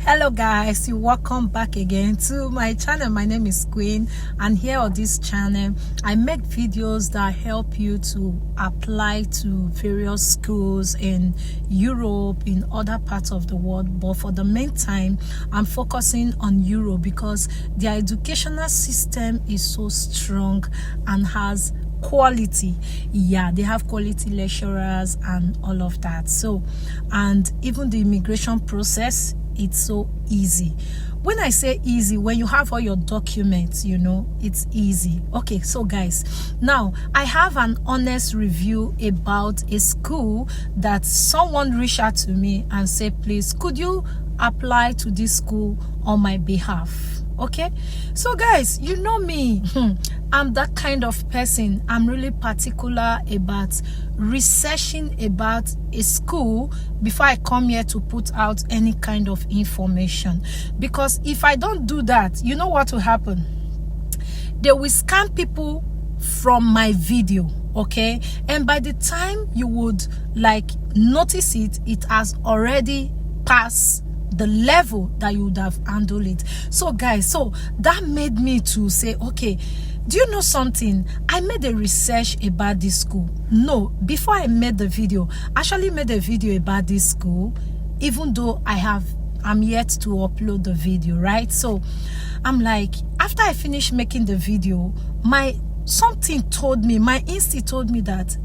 Hello guys, you welcome back again to my channel. My name is Queen, and here on this channel I make videos that help you to apply to various schools in Europe, in other parts of the world. But for the meantime, I'm focusing on Europe because their educational system is so strong and has quality. Yeah, they have quality lecturers and all of that. So, and even the immigration process, it's so easy. When I say easy, when you have all your documents, you know, it's easy. Okay, so guys, now I have an honest review about a school that someone reached out to me and said, please, could you apply to this school on my behalf? Okay, so guys, you know me, I'm that kind of person. I'm really particular about researching about a school before I come here to put out any kind of information, because if I don't do that, you know what will happen? They will scam people from my video, okay, and by the time you would like notice it, it has already passed the level that you would have handled it. So guys, so that made me to say, okay, do you know something? I made a research about this school. No, before I made the video, I actually made a video about this school, even though I'm yet to upload the video, right? So I'm like, after I finished making the video, something told me, my instinct told me that,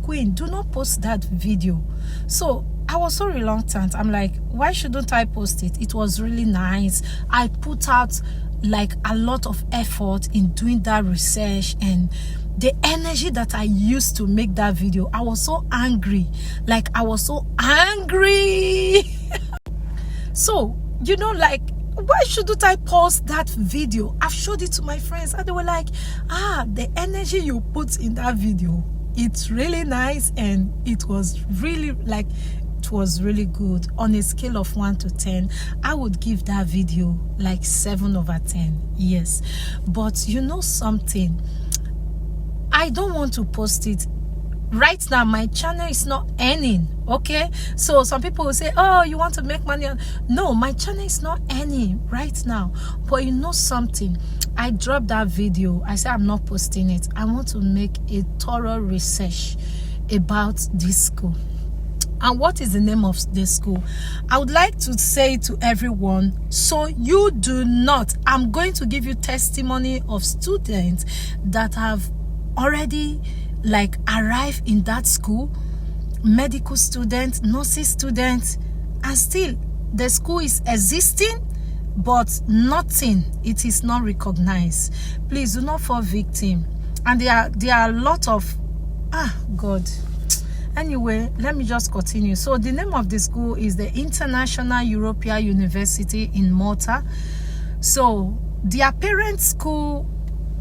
Queen, do not post that video. So I was so reluctant. I'm like, why shouldn't I post it? It was really nice. I put out like a lot of effort in doing that research, and the energy that I used to make that video, I was so angry. Like, I was so angry. So, you know, like, why shouldn't I post that video? I've showed it to my friends and they were like, the energy you put in that video, it's really nice, and it was really like, it was really good. On a scale of 1 to 10, I would give that video like 7/10. Yes, but you know something, I don't want to post it right now. My channel is not earning, okay? So some people will say, oh, you want to make money no, my channel is not earning right now. But you know something, I dropped that video. I said I'm not posting it. I want to make a thorough research about this school. And what is the name of the school? I would like to say to everyone, so you do not, I'm going to give you testimony of students that have already like arrived in that school, medical students, nursing students, and still the school is existing, but nothing, it is not recognized. Please do not fall victim. And there are a lot of God. Anyway, let me just continue. So the name of the school is the International European University in Malta. So their parent school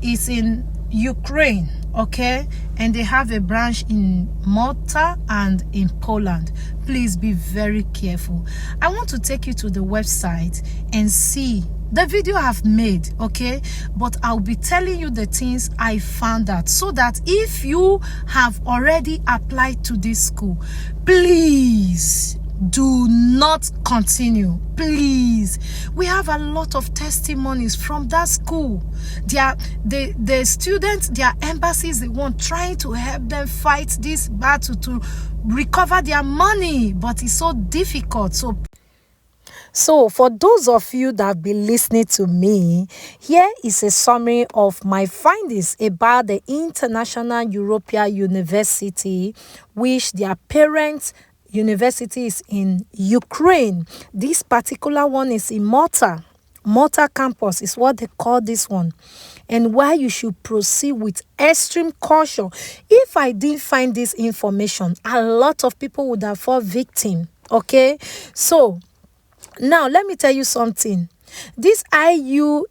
is in Ukraine, okay, and they have a branch in Malta and in Poland. Please be very careful. I want to take you to the website and see the video I've made, okay, but I'll be telling you the things I found out, so that if you have already applied to this school, please do not continue. Please, we have a lot of testimonies from that school. The students, their embassies, they want trying to help them fight this battle to recover their money, but it's so difficult. So for those of you that have been listening to me, here is a summary of my findings about the International European University, which their parent university is in Ukraine. This particular one is in Malta. Malta campus is what they call this one. And why you should proceed with extreme caution. If I didn't find this information, a lot of people would have fallen victim. Okay, so now let me tell you something. This IEU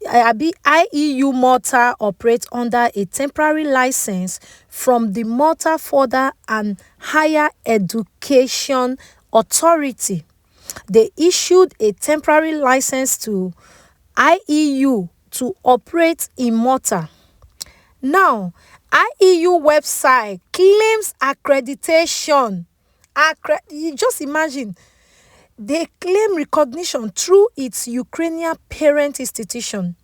Malta operates under a temporary license from the Malta Further and Higher Education Authority. They issued a temporary license to IEU to operate in Malta. Now, IEU website claims accreditation. You just imagine. they claim recognition through its Ukrainian parent institution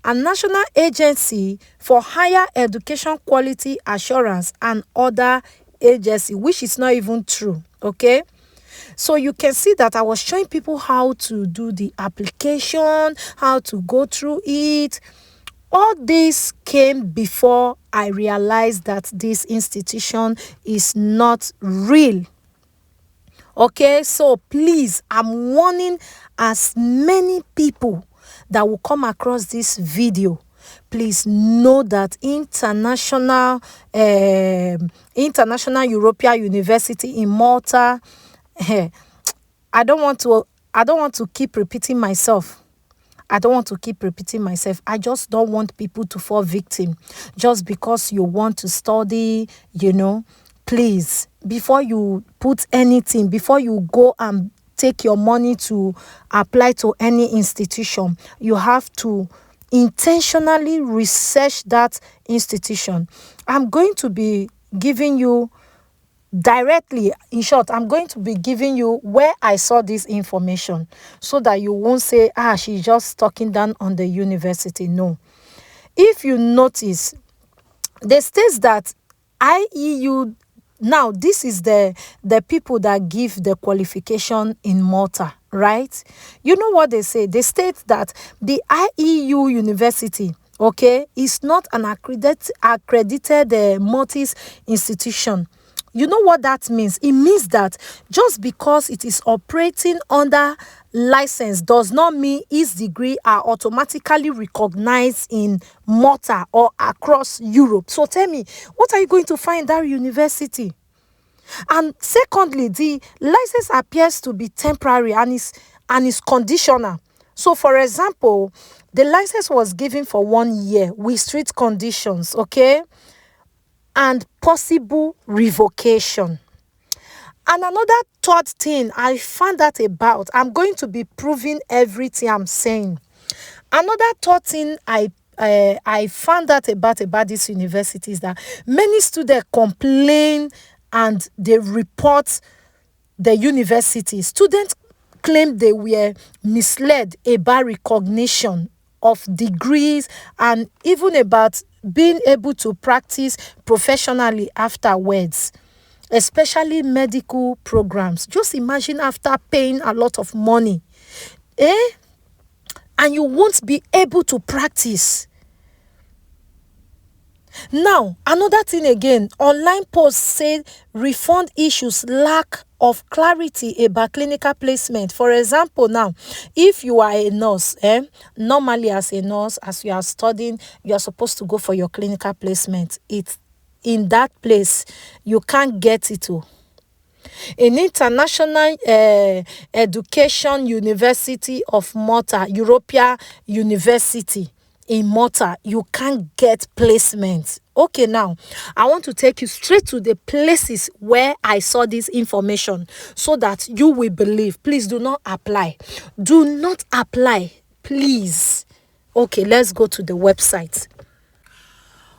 and National Agency for Higher Education Quality Assurance and other agency, which is not even true, okay? So you can see that I was showing people how to do the application, how to go through it. All this came before I realized that this institution is not real. Okay, so please, I'm warning as many people that will come across this video. Please know that International European University in Malta. I don't want to keep repeating myself. I just don't want people to fall victim just because you want to study, Please, before you put anything, before you go and take your money to apply to any institution, you have to intentionally research that institution. I'm going to be giving you directly, in short, I'm going to be giving you where I saw this information so that you won't say, she's just talking down on the university. No. If you notice, they state that IEU, now this is the people that give the qualification in Malta, right? You know what they say? They state that the IEU university, okay, is not an accredited Maltese institution. You know what that means? It means that just because it is operating under license does not mean its degree are automatically recognized in Malta or across Europe. So tell me, what are you going to find in that university? And secondly, the license appears to be temporary and is conditional. So, for example, the license was given for 1 year with strict conditions, okay? And possible revocation. And another third thing I found out about, I'm going to be proving everything I'm saying. Another third thing I found out about this university is that many students complain and they report the university. Students claim they were misled about recognition of degrees and even about being able to practice professionally afterwards, especially medical programs. Just imagine after paying a lot of money, and you won't be able to practice. Now, another thing again, online posts say refund issues lack of clarity about clinical placement. For example, now, if you are a nurse, normally as a nurse, as you are studying, you are supposed to go for your clinical placement. It's in that place, you can't get it. In International Education University of Malta, European University in Malta, you can't get placement. Okay, now I want to take you straight to the places where I saw this information so that you will believe. Please do not apply. Do not apply, please. Okay, let's go to the website.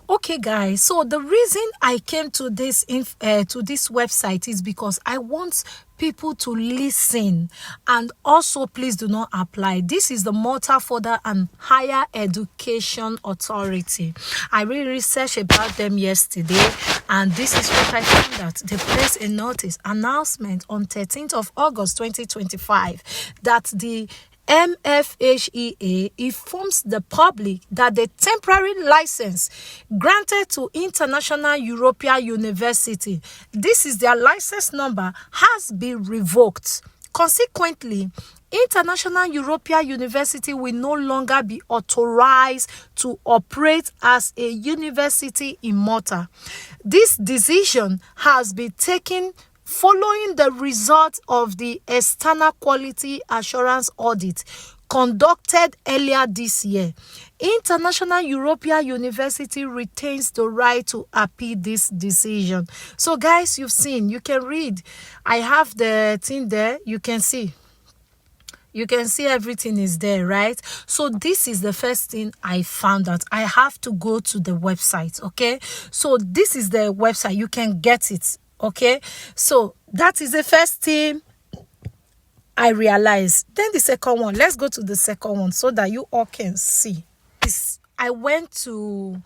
Okay, guys, so the reason I came to this website is because I want people to listen, and also please do not apply. This is the Malta Further and Higher Education Authority. I really researched about them yesterday, and this is what I found out. They placed a notice announcement on 13th of August 2025 that the MFHEA informs the public that the temporary license granted to International European University, this is their license number, has been revoked. Consequently, International European University will no longer be authorized to operate as a university in Malta. This decision has been taken following the result of the external quality assurance audit conducted earlier this year. International European University retains the right to appeal this decision. So guys, you've seen, you can read. I have the thing there. You can see everything is there, right? So this is the first thing I found out. I have to go to the website, okay? So this is the website. You can get it. Okay, so that is the first thing I realized. Then the second one, let's go to the second one so that you all can see. I went to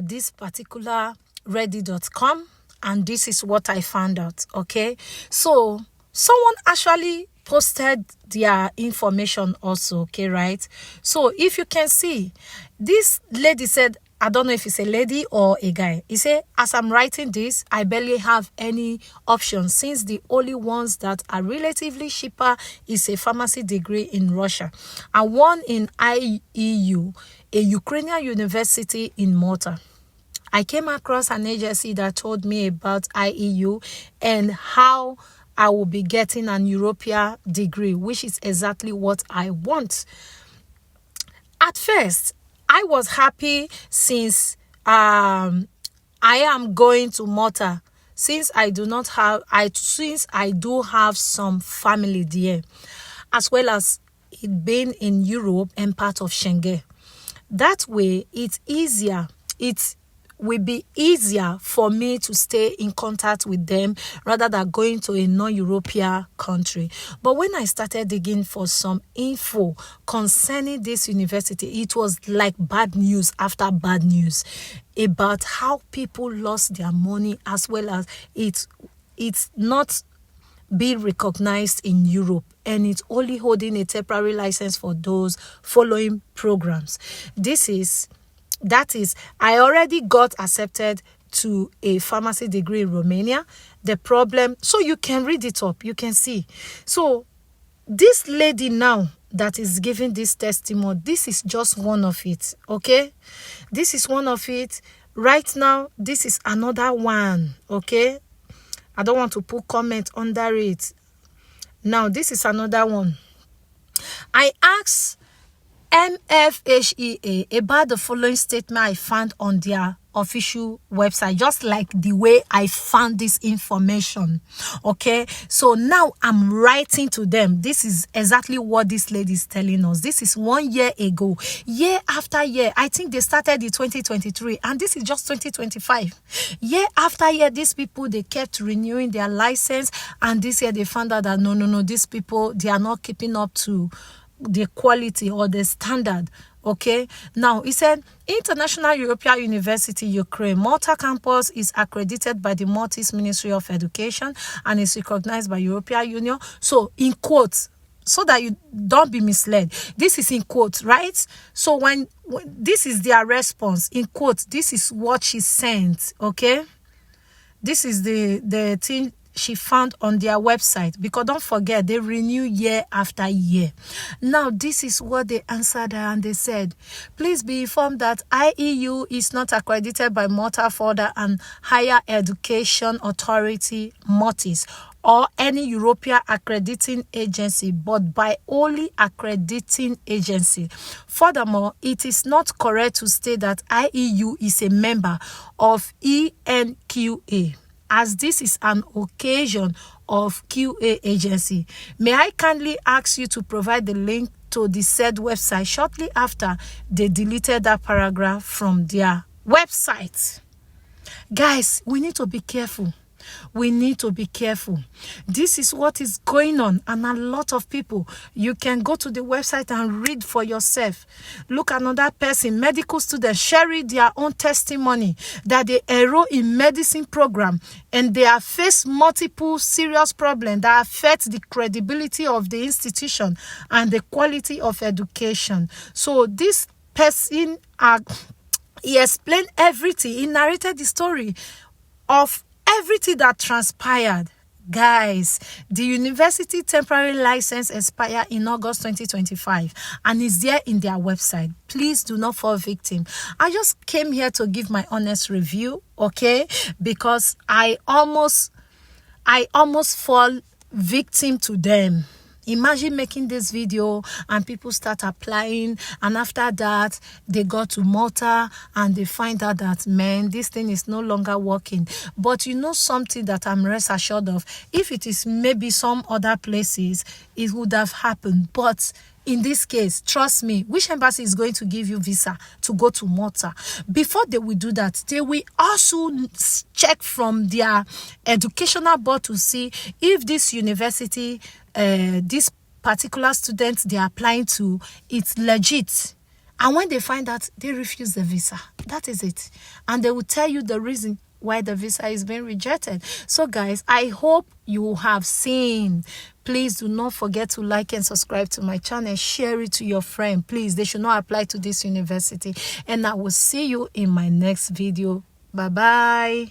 this particular ready.com, and this is what I found out. Okay, so someone actually posted their information also. Okay, right? So if you can see, this lady said, I don't know if it's a lady or a guy. He said, as I'm writing this, I barely have any options since the only ones that are relatively cheaper is a pharmacy degree in Russia and one in IEU, a Ukrainian university in Malta. I came across an agency that told me about IEU and how I will be getting an European degree, which is exactly what I want. At first, I was happy since I am going to Malta, since I do have some family there, as well as it being in Europe and part of Schengen. That way, it's easier. It will be easier for me to stay in contact with them rather than going to a non-European country. But when I started digging for some info concerning this university, it was like bad news after bad news about how people lost their money, as well as it's not being recognized in Europe, and it's only holding a temporary license for those following programs. That is, I already got accepted to a pharmacy degree in Romania. The problem, so you can read it up, you can see. So this lady now that is giving this testimony, this is just one of it, okay? This is one of it. Right now, this is another one, okay? I don't want to put comment under it. Now, this is another one. I asked MFHEA about the following statement I found on their official website, just like the way I found this information. Okay, so now I'm writing to them. This is exactly what this lady is telling us. This is 1 year ago, year after year. I think they started in 2023 and this is just 2025. Year after year, these people, they kept renewing their license, and this year they found out that no, these people, they are not keeping up to the quality or the standard. Okay, now he said International European University Ukraine Malta campus is accredited by the Maltese Ministry of Education and is recognized by European Union. So in quotes, so that you don't be misled, this is in quotes, right? So when this is their response in quotes, this is what she sent. Okay, this is the thing she found on their website, because don't forget, they renew year after year. Now, this is what they answered her, and they said, please be informed that IEU is not accredited by Malta Further and Higher Education Authority, Maltese, or any European accrediting agency, but by only accrediting agency. Furthermore, it is not correct to state that IEU is a member of ENQA, as this is an occasion of QA agency. May I kindly ask you to provide the link to the said website shortly after they deleted that paragraph from their website. Guys, we need to be careful. We need to be careful. This is what is going on, and a lot of people, you can go to the website and read for yourself. Look, another person, medical student, sharing their own testimony that they enroll in medicine program and they have faced multiple serious problems that affect the credibility of the institution and the quality of education. So this person, he explained everything. He narrated the story of everything that transpired. Guys, the university temporary license expired in August 2025 and is there in their website. Please do not fall victim. I just came here to give my honest review, okay? Because I almost fall victim to them. Imagine making this video and people start applying, and after that they go to Malta and they find out that, man, this thing is no longer working. But you know something that I'm rest assured of, if it is maybe some other places, it would have happened. But in this case, trust me, which embassy is going to give you visa to go to Malta? Before they will do that, they will also check from their educational board to see if this university, this particular student they're applying to, it's legit. And when they find out, they refuse the visa. That is it. And they will tell you the reason why the visa is being rejected. So guys, I hope you have seen. Please do not forget to like and subscribe to my channel. Share it to your friend. Please, they should not apply to this university. And I will see you in my next video. Bye bye.